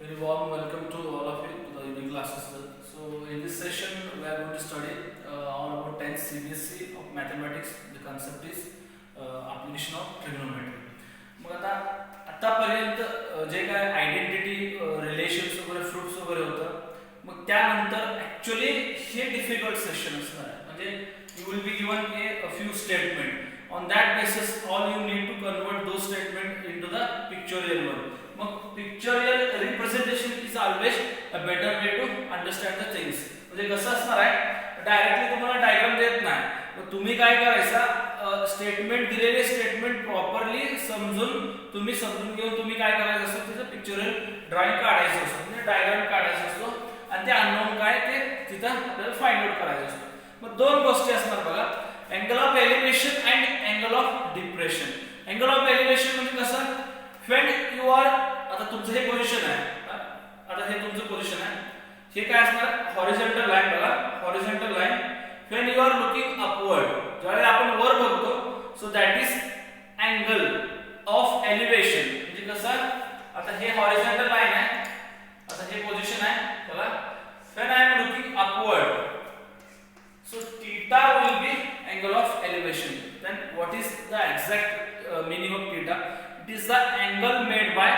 Very warm welcome to all of you to the evening classes. So in this session we are going to study all about 10th CBSE of mathematics. The concept is application of trigonometry. मग आतापर्यंत जे काय identity relations वगैरे fruits वगैरे होतं मग त्यानंतर actually हे difficult session असणार आहे म्हणजे you will be given a few statement on that basis all you need to convert those statement into the pictorial one. Mug pictorial representation is always a better way to understand the things. म्हणजे कसं असणार आहे directly तुम्हाला diagram देत नाही मग तुम्ही काय करायचा स्टेटमेंट दिलेले स्टेटमेंट प्रॉपरली समजून घेऊन तुम्ही काय करायचं असतं त्याचं पिक्चरल ड्रॉइंग काढायचं असतं म्हणजे डायग्राम काढायचा असतो आणि ते अननोन काय ते तिथं आपल्याला फाइंड आउट करायचं असतं. मग दोन गोष्टी असणार बघा angle of elevation and angle of depression. Angle of elevation म्हणजे कसं व्हेन यू आर आता तुमचं हे पोझिशन आहे आता हे तुमचं पोझिशन आहे हे काय असणार हॉरिझॉन्टल लाईन बघा horizontal line when you are looking upward ज्यावेळेला आपण वर बघतो so that is angle of elevation म्हणजे कसं आता हे हॉरिझॉन्टल लाईन आहे आता हे पोझिशन आहे बघा when I am looking upward so theta will be angle of elevation. Then what is the exact meaning of theta? It is the angle made by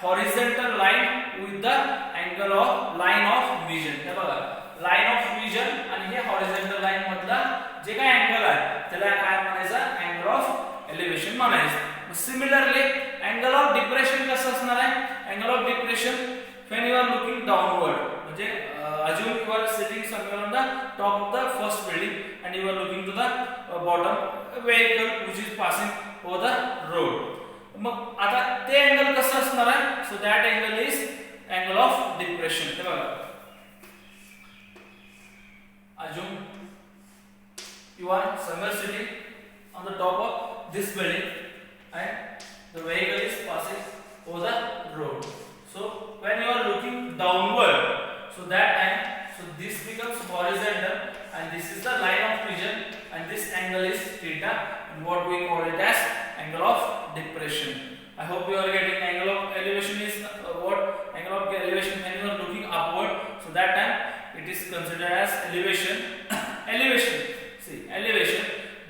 horizontal line with the angle of line of vision. हे बघा line of vision आणि हे horizontal line मधला जे काय angle आहे त्याला काय म्हणायचं angle of elevation म्हणायचं. Similarly angle of depression कसं असणार आहे angle of depression when you are looking downward म्हणजे assume you are sitting somewhere on the top of the first building and you are looking to the bottom vehicle which is passing over the road. मग आता ते angle कसं असणार आहे so that angle is angle of depression. हे बघा assume you are somewhere sitting on the top of this building and the vehicle is passing over the road. So when you are looking downward so that time so this becomes horizontal and this is the line of vision and this angle is theta and what we call it as angle of depression. I hope you are getting angle of elevation is what angle of elevation when you are looking upward so that time it is considered as elevation elevation see elevation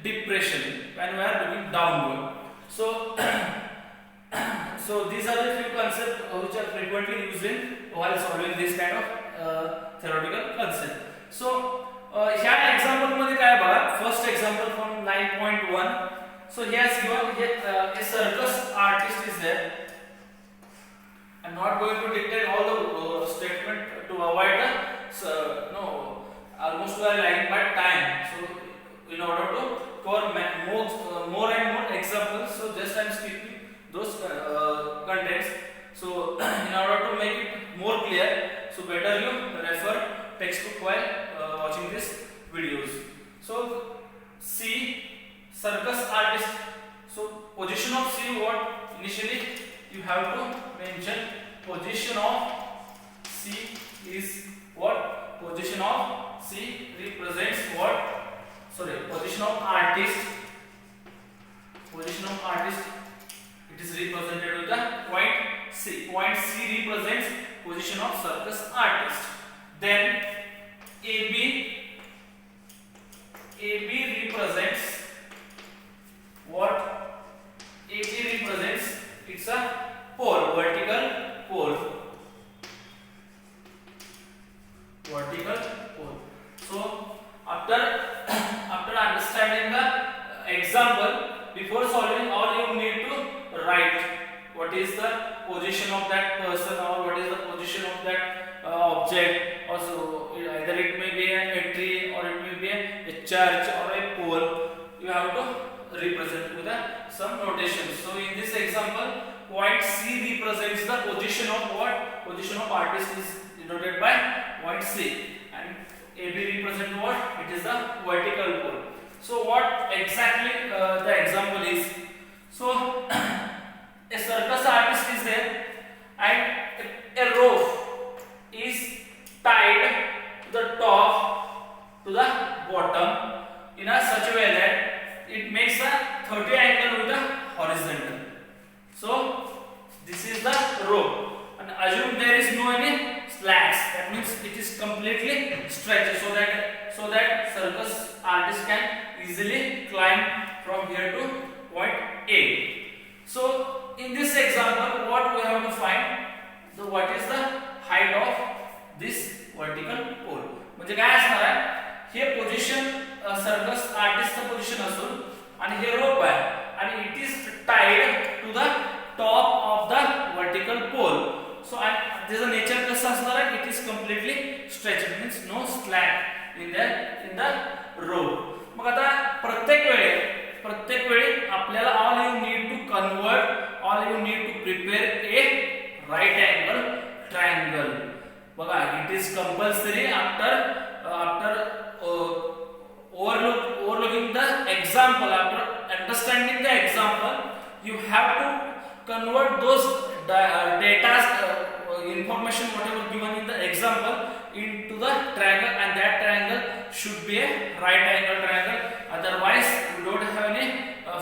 depression when we are looking downward. So these are the few concepts which are frequently used in while solving this kind of theoretical concept. So ह्या example मध्ये काय बघा first example from 9.1. So he has given a circus artist is there. I'm not going to dictate all the statement to avoid the almost we are lagging by time. So in order to cover more and more examples so just I'm skipping those contents. So in order to make it more clear so better you refer textbook while watching these videos. So C circus artist. So position of C what initially you have to mention position of C is what position of C represents what position of artist it is represented with the point C. Point C represents position of circus artist. Then AB represents what? AB represents it's a pole, vertical pole. Vertical pole. So after understanding the example, before solving all you need to write what is the position of that person or what is the position of that object. Also either it may be a tree or it may be a church or a pole. You have to represent with some notation. So in this example point C represents the position of what position of artist is denoted by point C and AB represent what it is the vertical pole. So what exactly the example is so a circus artist is there and a rope is tied to the top to the bottom in a such a way that it makes a 30 angle with the horizontal. So this is the rope and assume there is no completely stretched so that circus artist can easily climb from here to point A. So in this example, what we have to find, what is the height of this vertical pole. म्हणजे काय असणार आहे, हे position circus आर्टिस्टचं position असून आणि हे rope आहे आणि it is tied to the top of the vertical pole. So त्याचं नेचर कसं असणार आहे, it is completely stretched, means no slack in the rope. मग आता प्रत्येक वेळी आपल्याला all you need to prepare a right angle triangle. बघा, it is compulsory after overlooking the example, after understanding the example, you have to convert those data information whatever given in the example into the triangle, and that triangle should be a right angle triangle. Otherwise you don't have any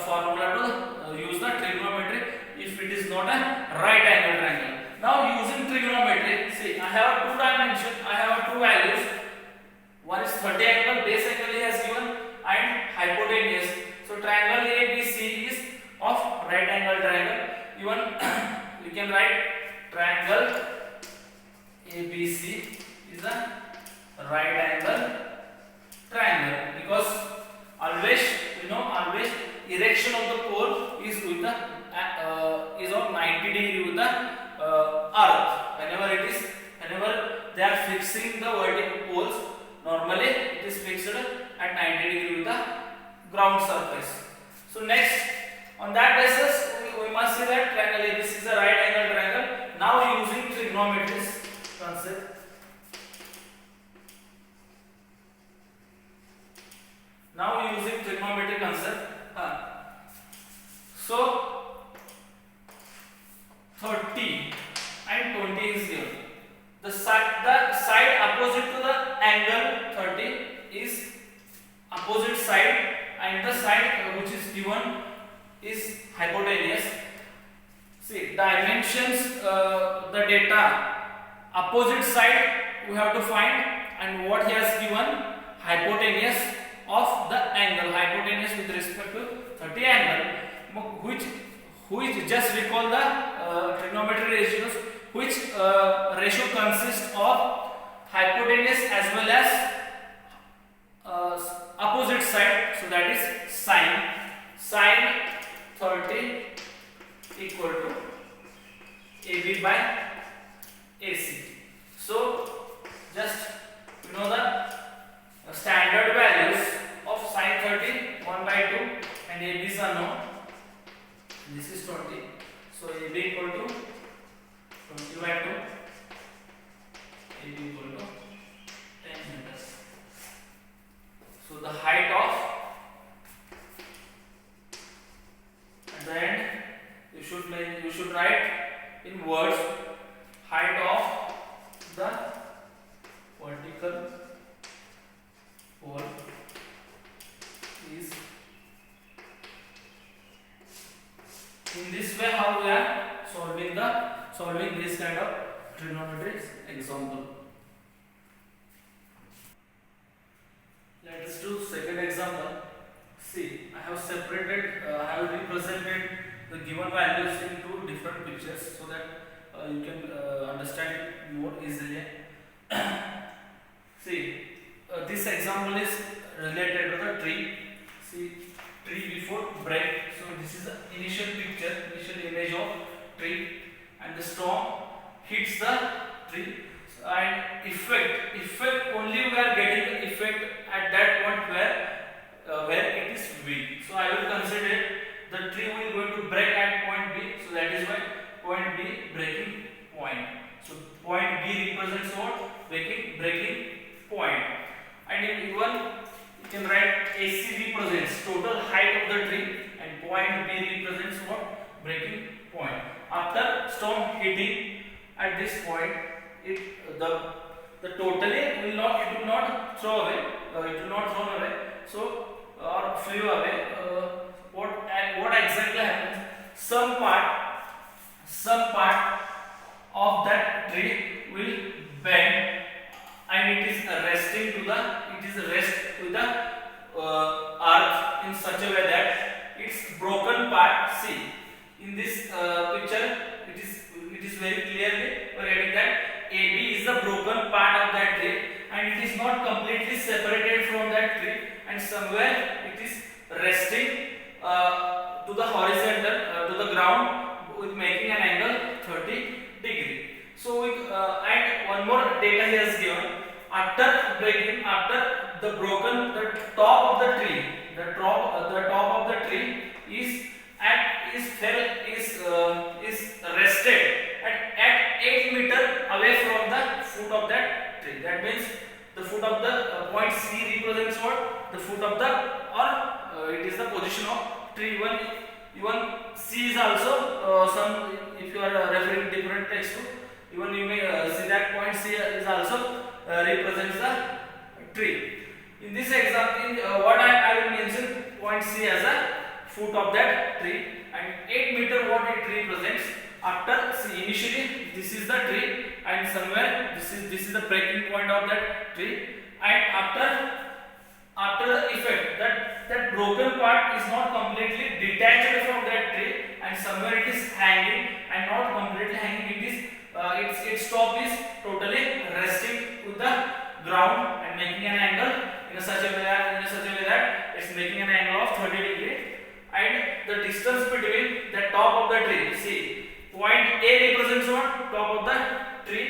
formula to use the trigonometry if it is not a right angle triangle. Now using trigonometry, see, I have two dimensions, I have two values. One is 30 angle, base angle he has given, and hypotenuse. So triangle ABC is of right angle triangle. Even you can write triangle ABC is a right angle triangle, because always erection of the pole is with the is of 90 degree with the earth. Whenever they are fixing the vertical poles, normally it is fixed at 90 degree with the ground surface. So next, on that basis we must see that triangle ABC is a right angle triangle. Now using trigonometry concept, so 30 and 20 is given. The side opposite to the angle 30 is opposite side, and the side which is given is hypotenuse. See, dimensions, the data opposite side we have to find, and what he has given, hypotenuse of the angle, hypotenuse with respect to 30 angle, which just recall the trigonometry ratios, which ratio consists of hypotenuse as well as opposite side. So that is sine 30 equal to AB by AC. So just you know the standard values of sine 30, 1 by 2, and AB is unknown. This is 20. So AB equal to 20 by 2, AB equal to 10 meters. So the height of, at the end you should write in words, height of the vertical pole is. In this way, how we are solving this kind of trigonometry example. Let us do second example. See, I have represented the given values in two different pictures so that you can understand it more easily. See, this example is related to the tree. See, tree before break. So this is the initial image of tree, and the storm hits the tree, and effect only we are getting the effect at that point where it is weak. So I will consider the tree will going to break at point B. So that is why point B, breaking point. So point B represents what? Breaking point. And even you can write AC represents total height of the tree, and point B represents what? Breaking point. After storm hitting at this point, the totally will not throw away. It will not thrown away. So or flew away. What exactly happens? Some part of that tree will bend, and it is resting to the rest with the earth in such a way that its broken part. See, in this picture, it is very clearly getting that AB is the broken part of that tree, and it is not completely separated from that tree, and somewhere it is resting to the horizontal, to the ground, with making an angle 30°. So and one more data he has given. After breaking, after the broken, the top of the tree, the top of the tree is rested at 8 meter away from the foot of that tree. That means the foot of the point C represents what? The foot of the, or it is the position of tree. Even C is also some, if you are referring different textbook, even you may see that point C is also represents the tree. In this example, what I will mention point C as a foot of that tree, and 8 meter what it represents. After, see, initially this is the tree, and somewhere this is the breaking point of that tree, and after the effect, that broken part is not completely detached from that tree, and somewhere it is hanging, and not completely hanging. It is its top is totally resting with the ground and making an angle in such a way that it's making an angle of 30°. And the distance between the top of the tree, see, point A represents what? Top of the tree,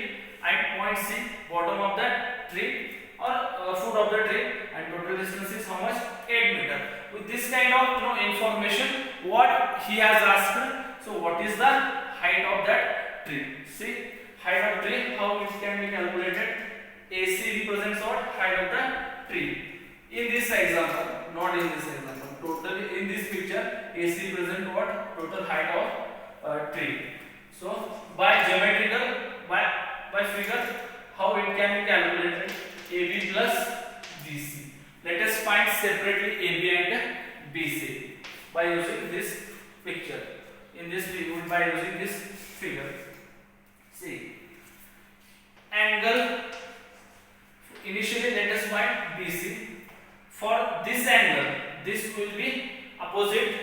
and point C, bottom of the tree, or foot of the tree, and total distance is how much? 8 meter. With this kind of information, what he has asked, so what is the height of that tree? See, height of tree, how it can be calculated? AC represents what? Height of the tree. In this example, not in this example, totally in this picture, AC represents what? Total height of tree. So by geometrical, by figure, how it can be calculated? AB plus BC. Let us find separately AB and BC by using this picture. In this by using this figure. See, angle. Initially, let us find BC. For this angle, this will be opposite,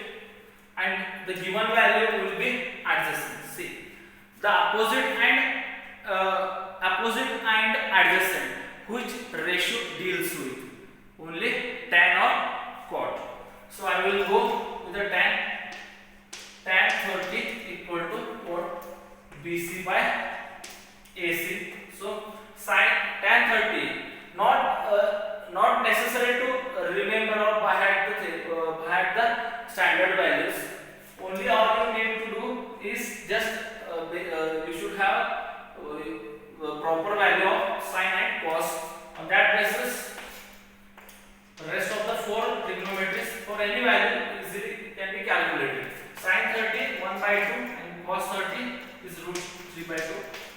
and the given value will be adjacent. See, the opposite and adjacent, which ratio deals with? Only tan or cot. So I will go with the tan 30 equal to what? BC by AC. So sin tan 30, not necessary to remember or by heart the standard values. Only all you need to do is just you should have the proper value of sin and cos. On that basis, the rest of the four trigonometries for any value easily can be calculated. Sin 30 1 by 2 and cos 30 is root 3 by 2,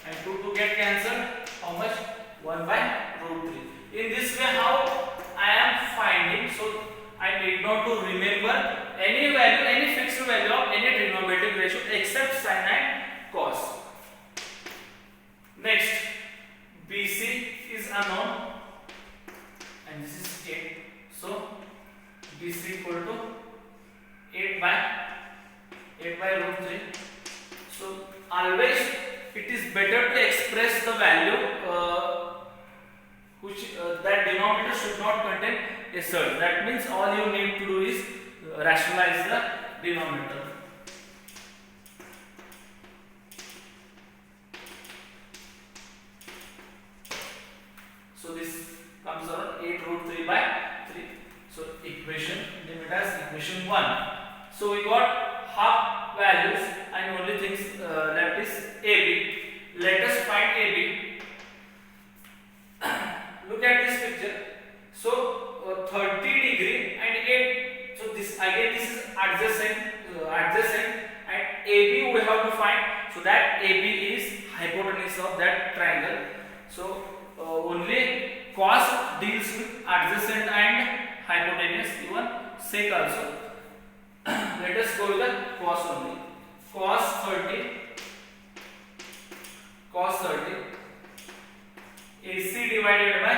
and 2 get cancelled. How much? 1 by root 3. In this way, how I am finding, so I need not to remember any value, any fixed value of any trigonometric ratio except sin and cos. Next, BC is unknown, and this is 8. So BC equal to 8 by root 3. So always it is better to express the value which that denominator should not contain a surd. That means all you need to do is rationalize the denominator. So this comes around 8 root 3 by 3. So equation, name it as equation 1. So we got half values and only things left is AB. Let us find AB. Look at this picture. So 30° and 8. So this again, this is adjacent, and AB we have to find. So that AB is hypotenuse of that triangle. So only cos deals with adjacent and hypotenuse, even sec also. Let us go with the cos only. Cos 30 AC divided by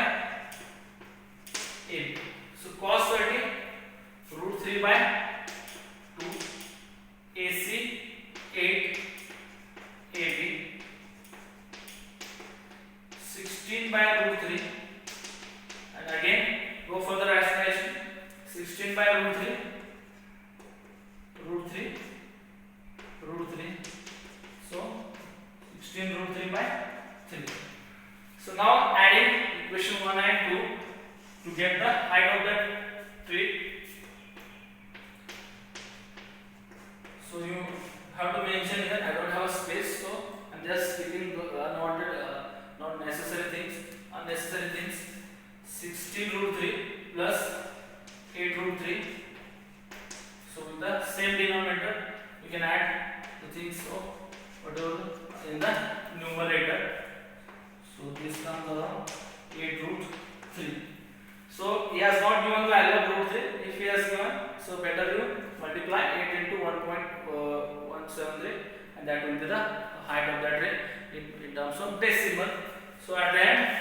16 by root 3, and again go for the rationalization. 16 by root 3, root 3, root 3. So 16 root 3 by 3. So now adding equation 1 and 2 to get the height of that tree. So you have to mention here. I don't have a space, so I'm just skipping unwanted, not necessary things, unnecessary things. 16 root 3 plus 8 root 3. So with the same denominator, we can add the things of whatever in the numerator. So this comes around 8 root 3. So he has not given the value of root 3. If he has given, so better you multiply 8 into 1.173, and that will be the height of that ray in terms of decimal. So at the end,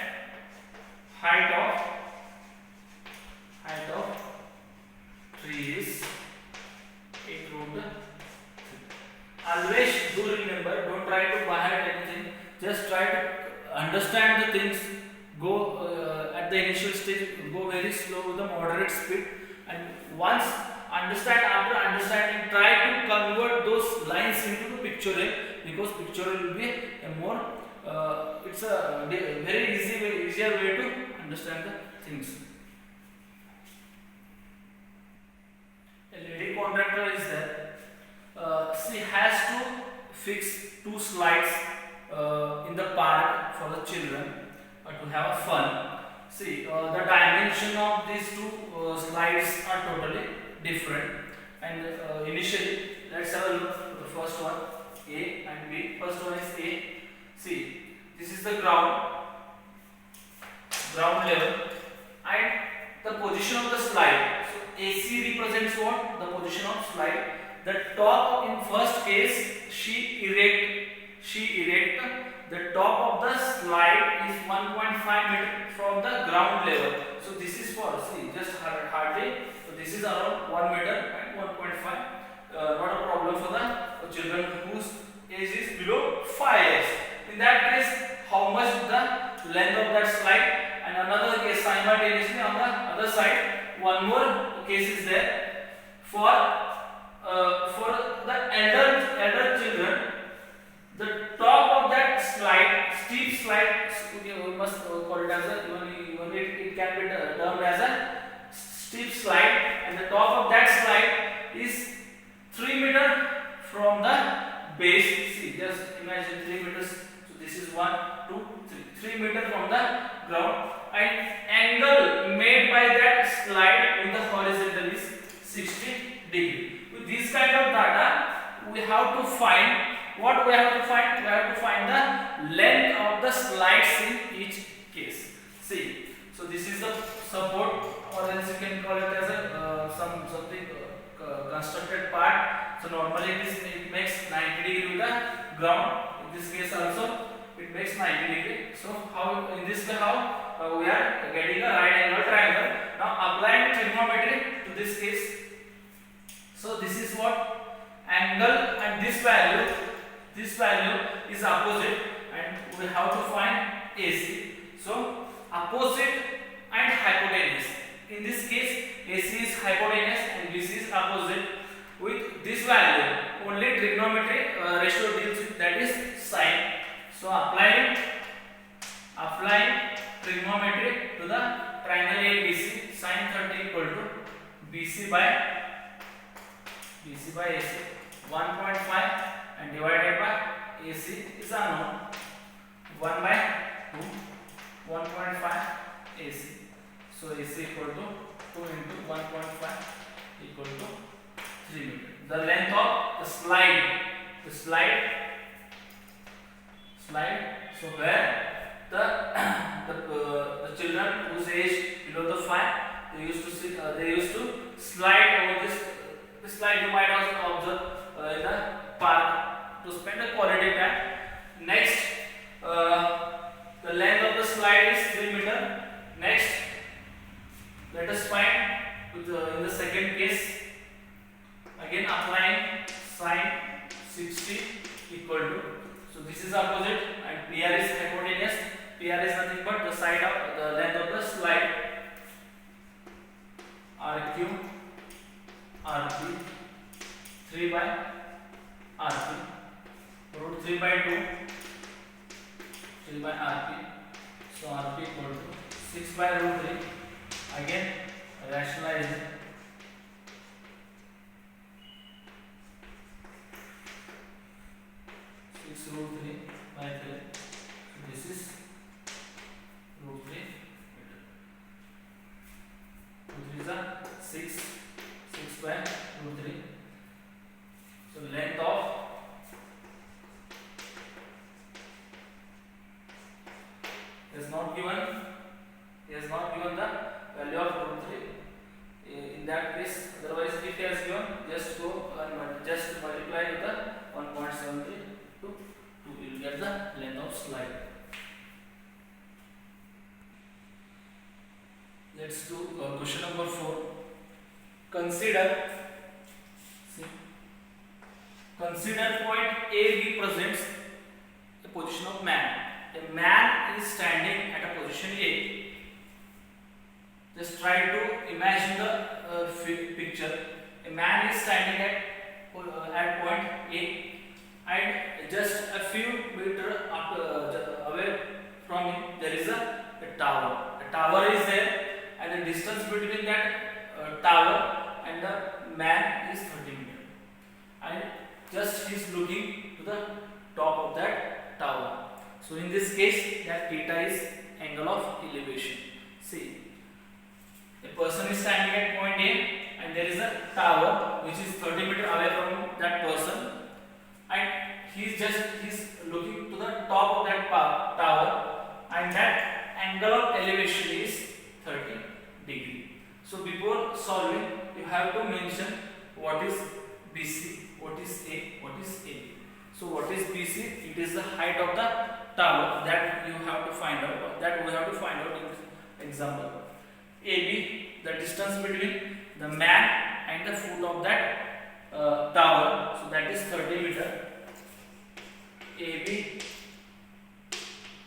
height of tree is 8 root 3. Always do remember, don't try to buy anything, just try to understand the things. Go at the initial stage, go very slow with a moderate speed, and once after understanding, try to convert those lines into the pictorial, because pictorial will be a more it's a very easier way to understand the things. A lady contractor is there. She has to fix 2 slides in the park for the children to have fun. See, the dimension of these 2 slides are totally different, and initially let's have a look at the first one, A and B. First one is A. See, this is the ground level and the position of the slide. So AC represents what? The position of slide. The top, in first case, she erect the top of the slide is 1.5 meter from the ground level. So this is for, see, just hardly. So this is around 1 meter and 1.5. Not a problem for the children whose age is below 5 years. In that case, how much the length of that slide? And another case simultaneously on the other side, one more case is there for the elder children. The top of that slide, steep slide, we must call it as a, even it can be termed as a steep slide, and the top of that slide is 3 meter from the base. See, just imagine 3 meters. So this is 1, 2, 3 meter from the ground, and angle made by that slide with the horizontal is 60 degree. With this kind of data, we have to find what we have to find. We have to find the length of the slides in each case. See, so this is the support, or else you can call it as a something constructed part. So normally it makes 90 degree with the ground. In this case also it makes 90 degree. So how in this way how we are getting a right angle triangle. Now applying trigonometry to this case. So this is what angle, and this value is opposite, and we have to find AC. So opposite and hypotenuse. In this case, AC is hypotenuse and BC is opposite. With this value, only trigonometry ratio deals with, that is sine. So applying trigonometry to the triangle ABC, sine 30 equal to BC by AC 1.5, and divided by AC is unknown, 1 by 2, 1.5 AC. So AC equal to 2 into 1.5 equal to 3 meter. The length of the slide. So where the children whose age below the 5, they used to slide over this. This slide you might also observe in the park to spend a quality time. Next, the length of the slide is 3 meter. Next, let us find in the second case, again applying sine 60 equal to, so this is opposite and PR is hypotenuse. PR is nothing but the side 3 by rp. So rp equal to 6 by root 3. Again rationalize it. 6 root 3 by 3. So this is root 3 meter. Root 3 is a 6 by root 3. So length of is not given. He has not given the value of root 3. In that case, otherwise if he has given, just go and just multiply with the 1.73 to 2. You will get the length of slide. Let's do question number 4. Consider point A represents the position of man. A man is standing at a position A. Just try to imagine the picture. A man is standing at point A, and just a few meters away from him there is a tower. A tower is there, and the distance between that tower and the man is 30 meters. And just he is looking to the top of that tower. So in this case, that theta is angle of elevation. See, a person is standing at point A, and there is a tower which is 30 meters away from that person, and he's looking to the top of that tower, and that angle of elevation is 30 degree. So before solving, you have to mention what is BC, what is A, what is A. So what is BC? It is the height of the tower that you have to find out. That we have to find out in example. AB, the distance between the man and the foot of that tower. So that is 30 meter. AB,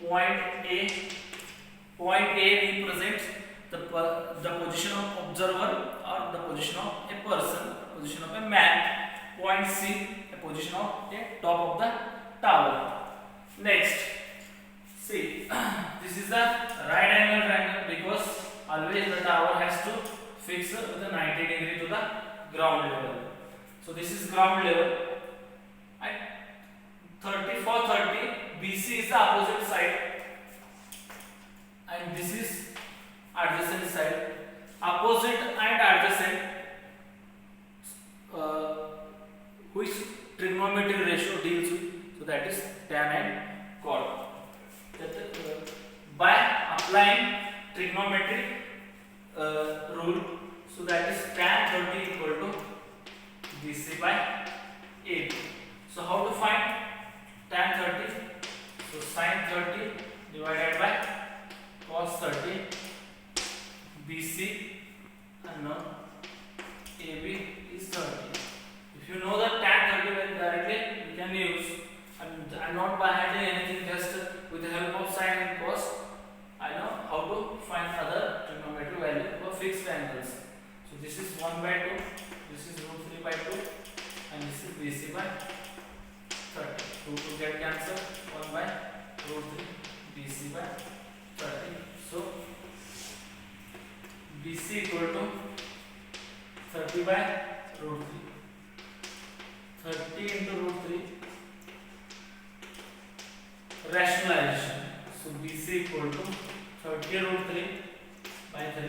point A represents the position of observer or the position of a person, position of a man. Point C, the position of the top of the tower. Next, see, this is the right angle triangle because always the tower has to fix with the 90 degree to the ground level. So this is ground level. And 30 for 30, BC is the opposite side, and this is adjacent side. Opposite and adjacent, which trigonometric ratio deals with? So that is tan and cot. By applying trigonometric rule, so that is tan 30 equal to BC by 8. So how to find tan 30? So sin 30 divided by cos 30, BC unknown, AB is 30. If you know the tan 30 very directly, you can use, and not by adding anything, just with the help of sin and cos, I know how to find other trigonometric value for fixed angles. So this is 1 by 2, this is root 3 by 2, and this is BC by 30. 2 get cancelled, 1 by root 3, BC by 30. So BC equal to 30 by root 3. 30 into root 3. Rationalization. So BC equal to 30 root 3 by 3.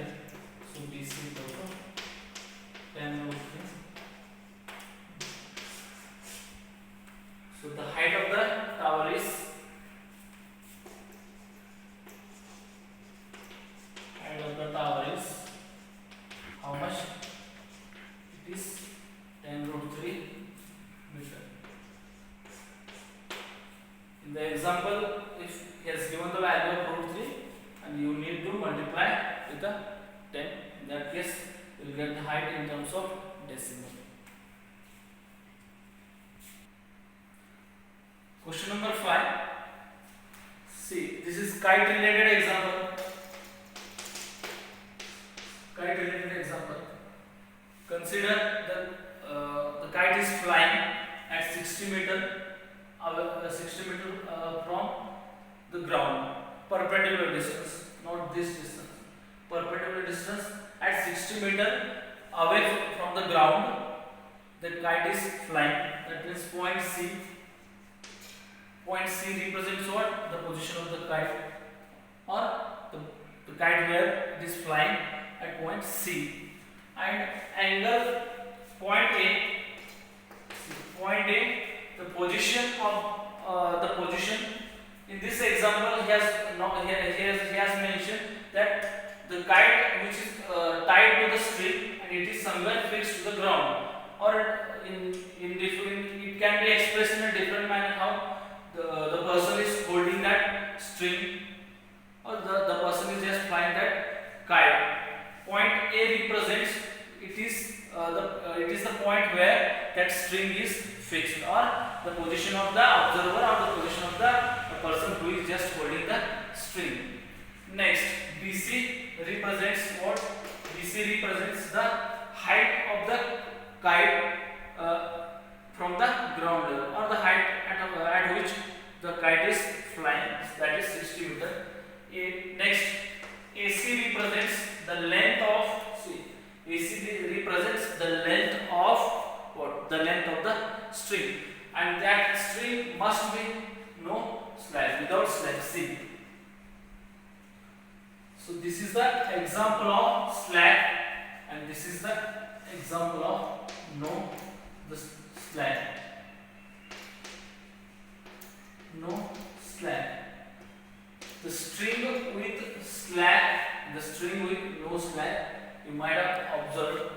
So BC equal to 10 root 3. So the height of the tower is how much? It is 10 root 3 meter. In the example, if he has given the value of root 3 and you need to multiply with the 10, in that case you will get the height in terms of decimal. Question number 5. See, this is kite related example. Kite related example. Consider the kite is flying at 60 meter from the ground. perpendicular distance, not this distance, perpendicular distance at 60 meter away from the ground, the kite is flying. That means point C. Point C represents what? The position of the kite, or the kite where it is flying at point C. And angle point A. Point A, the position of the position. In this example, he has mentioned that the kite which is tied to the string and it is somewhere fixed to the ground, or in different, it can be expressed in a different manner, how the person is holding that string, or the person is just flying that kite. Point A represents it is the point where that string is fixed, or the position of the observer, or the position of the person who is just holding the string. Next, BC represents what? BC represents the height of the kite from the ground level, or the height at which the kite is flying, that is 60 meter. Next, AC represents the length of, AC represents the length of what? The length of the string, and that string must be no slack, without slack. See. So this is the example of slack, and this is the example of no the slack. No slack. The string with slack, the string with no slack, you might have observed,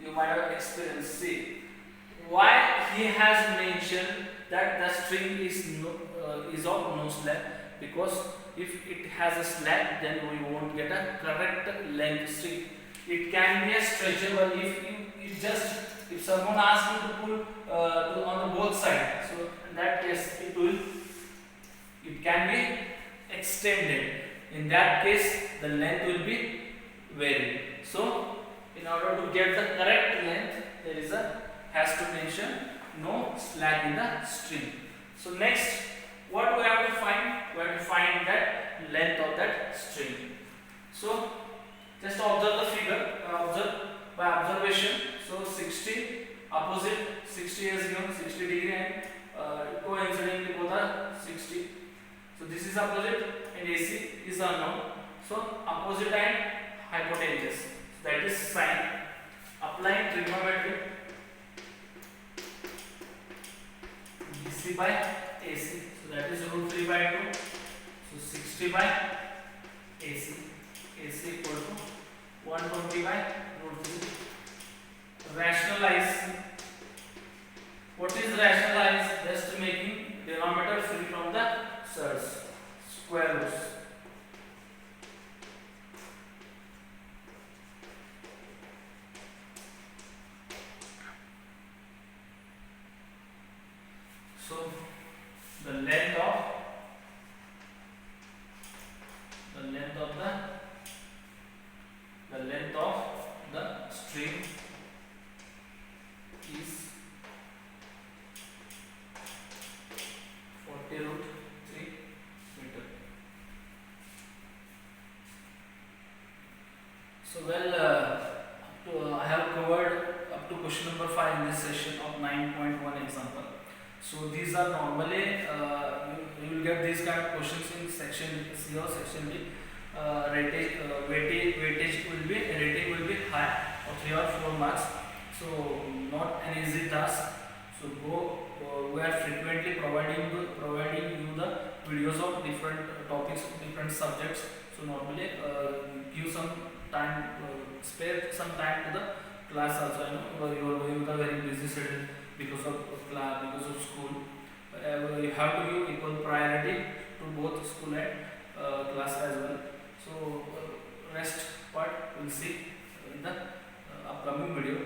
you might have experienced. See, why he has mentioned that the string is of no slack? Because if it has a slack, then we won't get a correct length string. It can be a stretchable if someone asks you to pull on the both sides. So in that case, it can be extended. In that case, the length will be varied. So in order to get the correct length, there is has to mention no slack in the string. So next, what we have to find? We have to find that length of that string. So just observe the figure. Observe by observation. So 60 opposite 60 is given 60 degree, and coincidentally both are 60. So this is opposite and AC is unknown. So opposite and hypotenuse, so that is sine. Applying trigonometry, BC by AC, so that is root 3 by 2. So 60 by AC, AC equal to 120 by root 3. Rationalize. What is rationalize? Just making denominator free from the surds, square roots. So the length of the string is 40 root 3 meter. So I have covered up to question number 5 in this session of 9.1 example. So these are normally you will get these kind of questions in section C or section D. Weightage rating will be high, or 3 or 4 marks. So not an easy task. So we are frequently providing you the videos of different topics, different subjects. So normally give some time, spare some time to the class also. I know you are going with a very busy schedule because of class, because of school. You have to give equal priority to both school and class as well. So rest part we'll see in the upcoming video.